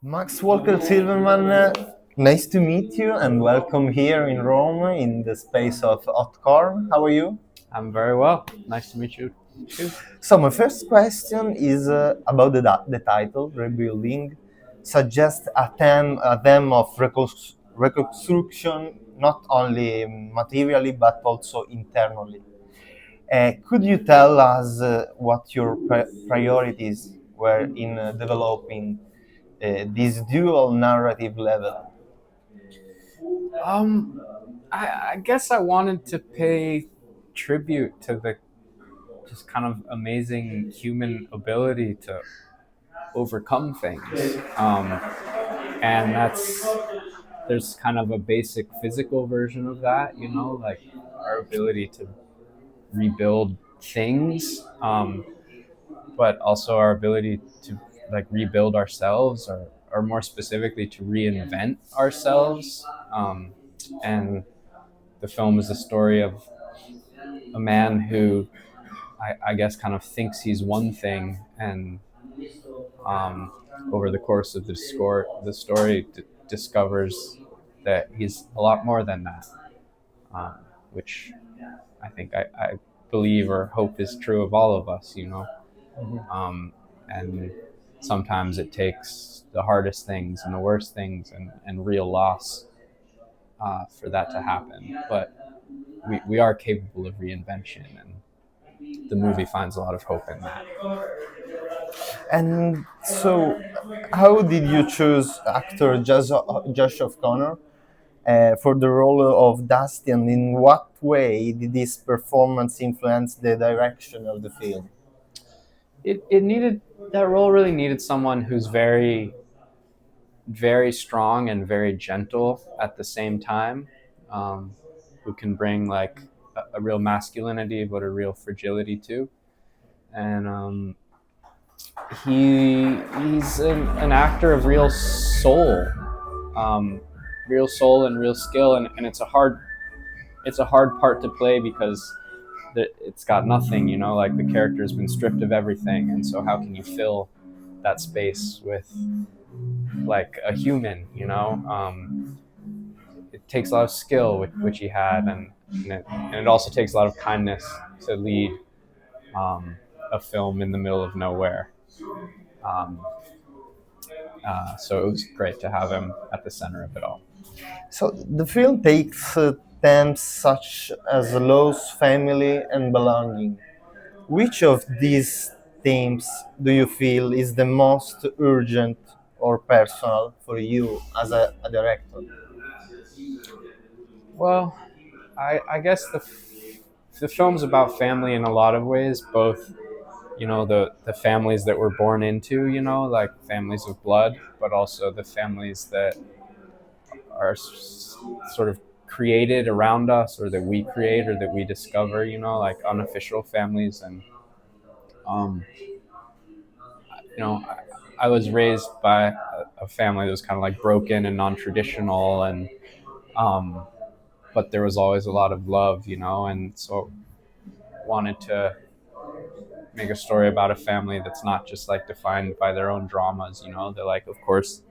Max Walker-Silverman, nice to meet you and welcome here in Rome in the space of Hot Corn. How are you? I'm very well. Nice to meet you too. So my first question is about the title, Rebuilding, suggests a theme of reconstruction not only materially but also internally. Could you tell us what your priorities were in developing this dual narrative level? Um, I guess I wanted to pay tribute to the just kind of amazing human ability to overcome things. And there's kind of a basic physical version of that, like our ability to rebuild things, but also our ability to like rebuild ourselves, or more specifically to reinvent ourselves. And the film is a story of a man who I guess kind of thinks he's one thing, and um, over the course of the story discovers that he's a lot more than that, um, which I think I believe or hope is true of all of us, and sometimes it takes the hardest things and the worst things and real loss for that to happen. But we are capable of reinvention, and the movie finds a lot of hope in that. And so, how did you choose actor Josh O'Connor for the role of Dusty, and in what way did this performance influence the direction of the film? It needed that role really needed someone who's very very strong and very gentle at the same time, um, who can bring like a real masculinity but a real fragility too. And he's an actor of um, real soul and real skill, and it's a hard part to play because it's got nothing, like the character's been stripped of everything, and so how can you fill that space with like a human, it takes a lot of skill, which he had, and it also takes a lot of kindness to lead um, a film in the middle of nowhere. Um, so it was great to have him at the center of it all. So the film takes themes such as loss, family, and belonging. Which of these themes do you feel is the most urgent or personal for you as a director? Well, I guess the film's about family in a lot of ways, both the families that we're born into, like families of blood, but also the families that are sort of created around us, or that we create or that we discover, like unofficial families. And um, you know I was raised by a family that was kind of like broken and non-traditional, and um, but there was always a lot of love, and so wanted to make a story about a family that's not just like defined by their own dramas. They're like, of course,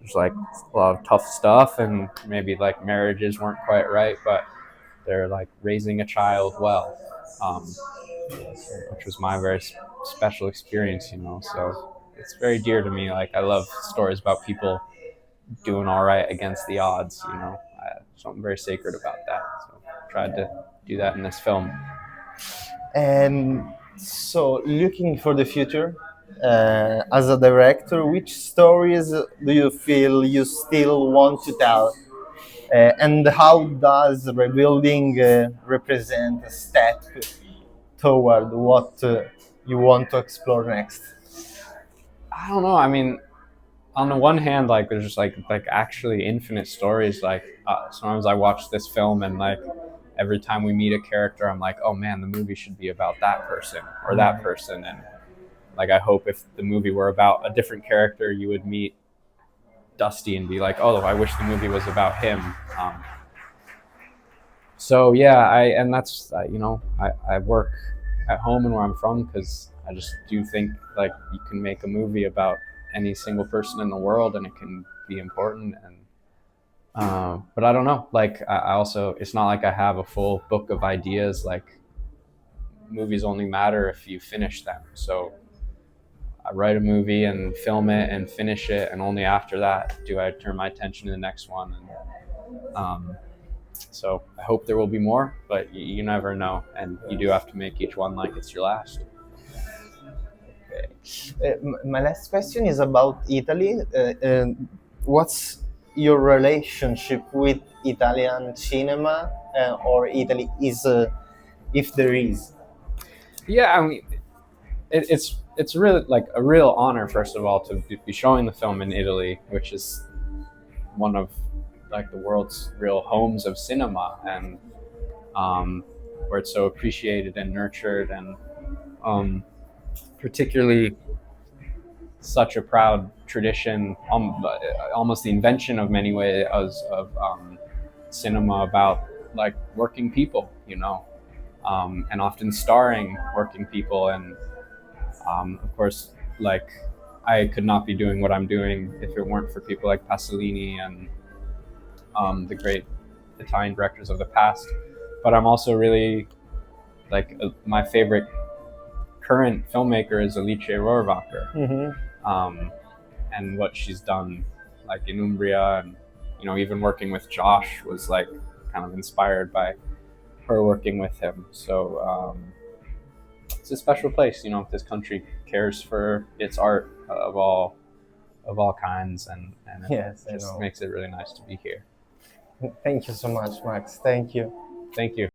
there's like a lot of tough stuff, and maybe like marriages weren't quite right, but they're like raising a child well, um, which was my very special experience. So it's very dear to me. Like, I love stories about people doing all right against the odds. Something very sacred about that. So I tried to do that in this film. And so, looking for the future, as a director, which stories do you feel you still want to tell? And how does rebuilding represent a step toward what you want to explore next? I don't know. I mean, on the one hand, like there's just like actually infinite stories. Like sometimes I watch this film, and like every time we meet a character, I'm like, oh man, the movie should be about that person or that person. And like, I hope if the movie were about a different character, you would meet Dusty and be like, oh, I wish the movie was about him. So yeah, and that's I work at home and where I'm from, because I just do think like you can make a movie about any single person in the world, and it can be important. And but I don't know. Like I also, it's not like I have a full book of ideas. Like movies only matter if you finish them. So I write a movie and film it and finish it, and only after that do I turn my attention to the next one. And so I hope there will be more, but you never know, and you do have to make each one like it's your last. My last question is about Italy. What's your relationship with Italian cinema, or Italy is, if there is? Yeah, I mean, it's really like a real honor, first of all, to be showing the film in Italy, which is one of like the world's real homes of cinema, and where it's so appreciated and nurtured, and particularly such a proud tradition, almost the invention of many ways of cinema about like working people, and often starring working people. And of course, like I could not be doing what I'm doing if it weren't for people like Pasolini and the great Italian directors of the past. But I'm also really like my favorite current filmmaker is Alice Rohrwacher. Mm-hmm. And what she's done like in Umbria, and even working with Josh was like kind of inspired by her working with him. So it's a special place. This country cares for its art of all kinds, and Yes, it just makes it really nice to be here. Thank you so much, Max. Thank you. Thank you.